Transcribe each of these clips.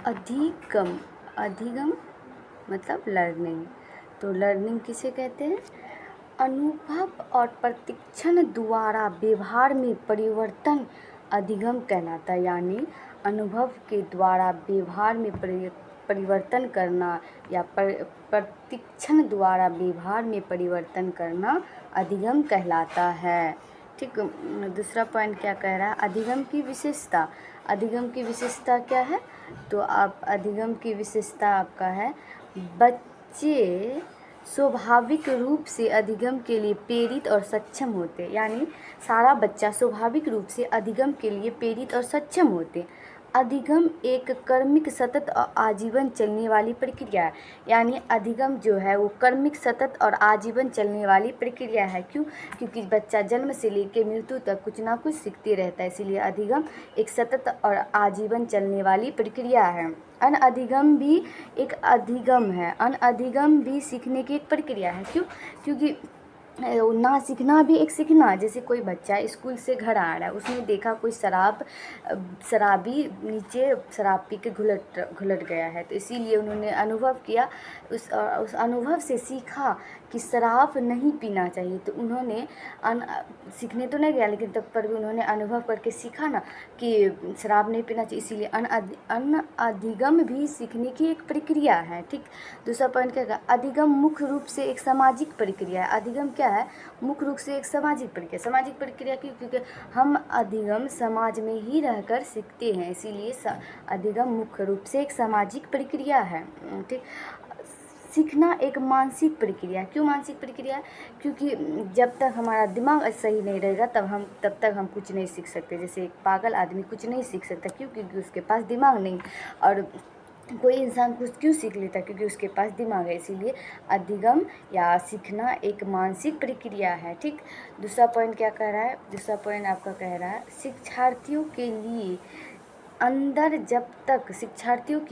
अधिगम, अधिगम मतलब लर्निंग। तो लर्निंग किसे कहते हैं? अनुभव और प्रशिक्षण द्वारा व्यवहार में परिवर्तन अधिगम कहलाता है। यानी अनुभव के द्वारा व्यवहार में परिवर्तन करना या प्रशिक्षण द्वारा व्यवहार में परिवर्तन करना अधिगम कहलाता है। ठीक, दूसरा पॉइंट क्या कह रहा है? अधिगम की विशेषता। अधिगम की विशेषता क्या है? तो आप अधिगम की विशेषता आपका है, बच्चे स्वाभाविक रूप से अधिगम के लिए प्रेरित और सक्षम होते। यानी सारा बच्चा स्वाभाविक रूप से अधिगम के लिए प्रेरित और सक्षम होते। अधिगम एक कर्मिक सतत और आजीवन चलने वाली प्रक्रिया है। यानी अधिगम जो है वो कर्मिक सतत और आजीवन चलने वाली प्रक्रिया है। क्यों? क्योंकि बच्चा जन्म से लेकर मृत्यु तक कुछ ना कुछ सीखते रहता है, इसीलिए अधिगम एक सतत और आजीवन चलने वाली प्रक्रिया है। अनअधिगम भी एक अधिगम है। अनअधिगम भी सीखने की एक प्रक्रिया है। क्यों? क्योंकि ना सीखना भी एक सीखना। जैसे कोई बच्चा स्कूल से घर आ रहा है, उसने देखा कोई शराबी नीचे शराब पी के घुलट गया है, तो इसीलिए उन्होंने अनुभव किया, उस अनुभव से सीखा कि शराब नहीं पीना चाहिए। तो उन्होंने सीखने तो नहीं गया, लेकिन तब पर भी उन्होंने अनुभव करके सीखा ना कि शराब नहीं पीना चाहिए। इसीलिए अनअधिगम भी सीखने की एक प्रक्रिया है। ठीक, दूसरा पॉइंट क्या है? अधिगम मुख्य रूप से एक सामाजिक प्रक्रिया है। अधिगम क्या है? मुख्य रूप से एक सामाजिक प्रक्रिया। सामाजिक प्रक्रिया क्यों? क्योंकि हम अधिगम समाज में ही रहकर सीखते हैं, इसीलिए अधिगम मुख्य रूप से एक सामाजिक प्रक्रिया है। ठीक, सीखना एक मानसिक प्रक्रिया। क्यों मानसिक प्रक्रिया? क्योंकि जब तक हमारा दिमाग सही नहीं रहेगा तब तक हम कुछ नहीं सीख सकते। जैसे एक पागल आदमी कुछ नहीं सीख सकता। क्यों? क्योंकि उसके पास दिमाग नहीं। और कोई इंसान कुछ क्यों सीख लेता? क्योंकि उसके पास दिमाग है। इसीलिए अधिगम या सीखना एक मानसिक प्रक्रिया है। ठीक, दूसरा पॉइंट क्या कह रहा है? दूसरा पॉइंट आपका कह रहा है, शिक्षार्थियों के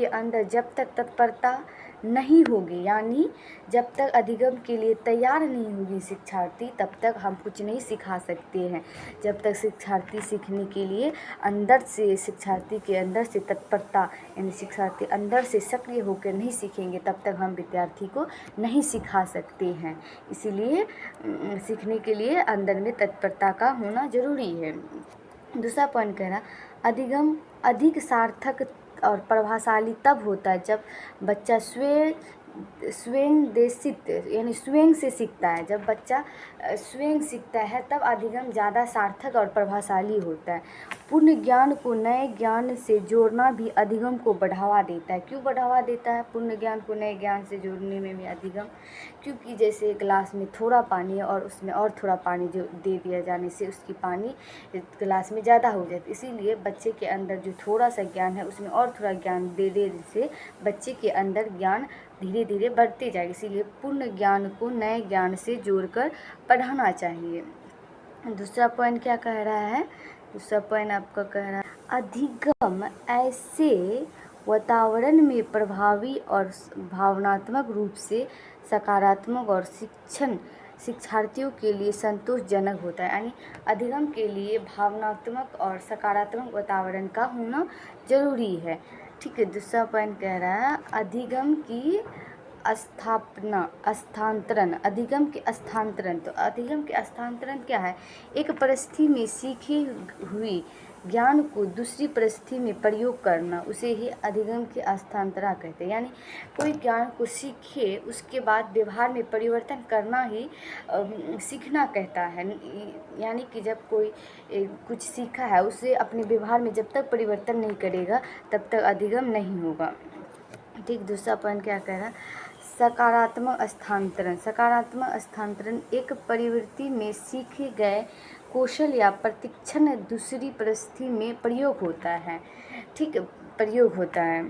अंदर जब तक तत्परता नहीं होगी, यानी जब तक अधिगम के लिए तैयार नहीं होगी शिक्षार्थी, तब तक हम कुछ नहीं सिखा सकते हैं। जब तक शिक्षार्थी सीखने के लिए शिक्षार्थी के अंदर से तत्परता, यानी शिक्षार्थी अंदर से सक्रिय होकर नहीं सीखेंगे, तब तक हम विद्यार्थी को नहीं सिखा सकते हैं। इसीलिए सीखने के लिए अंदर में तत्परता का होना जरूरी है। दूसरा पॉइंट कह रहा, अधिगम अधिक सार्थक और प्रभावशाली तब होता है जब बच्चा यानी स्वयं से सीखता है। जब बच्चा स्वयं सीखता है तब अधिगम ज़्यादा सार्थक और प्रभावशाली होता है। पूर्ण ज्ञान को नए ज्ञान से जोड़ना भी अधिगम को बढ़ावा देता है। क्यों बढ़ावा देता है पूर्ण ज्ञान को नए ज्ञान से जोड़ने में भी अधिगम? क्योंकि जैसे गिलास में थोड़ा पानी है और उसमें और थोड़ा पानी जो दे दिया जाने से उसकी पानी गिलास में ज़्यादा हो जाती है। इसीलिए बच्चे के अंदर जो थोड़ा सा ज्ञान है उसमें और थोड़ा ज्ञान दे देने से बच्चे के अंदर ज्ञान धीरे धीरे बढ़ते जाएगा। इसीलिए पूर्ण ज्ञान को नए ज्ञान से जोड़कर पढ़ाना चाहिए। दूसरा पॉइंट क्या कह रहा है? दूसरा पॉइंट आपका कह रहा है, अधिगम ऐसे वातावरण में प्रभावी और भावनात्मक रूप से सकारात्मक और शिक्षार्थियों के लिए संतोषजनक होता है। यानी अधिगम के लिए भावनात्मक और सकारात्मक वातावरण का होना जरूरी है। ठीक है, दूसरा पॉइंट कह रहा है, अधिगम की स्थानांतरण। अधिगम के स्थानांतरण। तो अधिगम के स्थानांतरण क्या है? एक परिस्थिति में सीखी हुई ज्ञान को दूसरी परिस्थिति में प्रयोग करना, उसे ही अधिगम के स्थानांतरण कहते हैं। यानी कोई ज्ञान को सीखे उसके बाद व्यवहार में परिवर्तन करना ही सीखना कहता है। यानी कि जब कोई कुछ सीखा है उसे अपने व्यवहार में जब तक परिवर्तन नहीं करेगा तब तक अधिगम नहीं होगा। ठीक, दूसरा पॉइंट क्या कह रहा है? सकारात्मक स्थानांतरण। सकारात्मक स्थानांतरण एक प्रवृत्ति में सीखे गए कौशल या प्रशिक्षण दूसरी परिस्थिति में प्रयोग होता है। ठीक, प्रयोग होता है।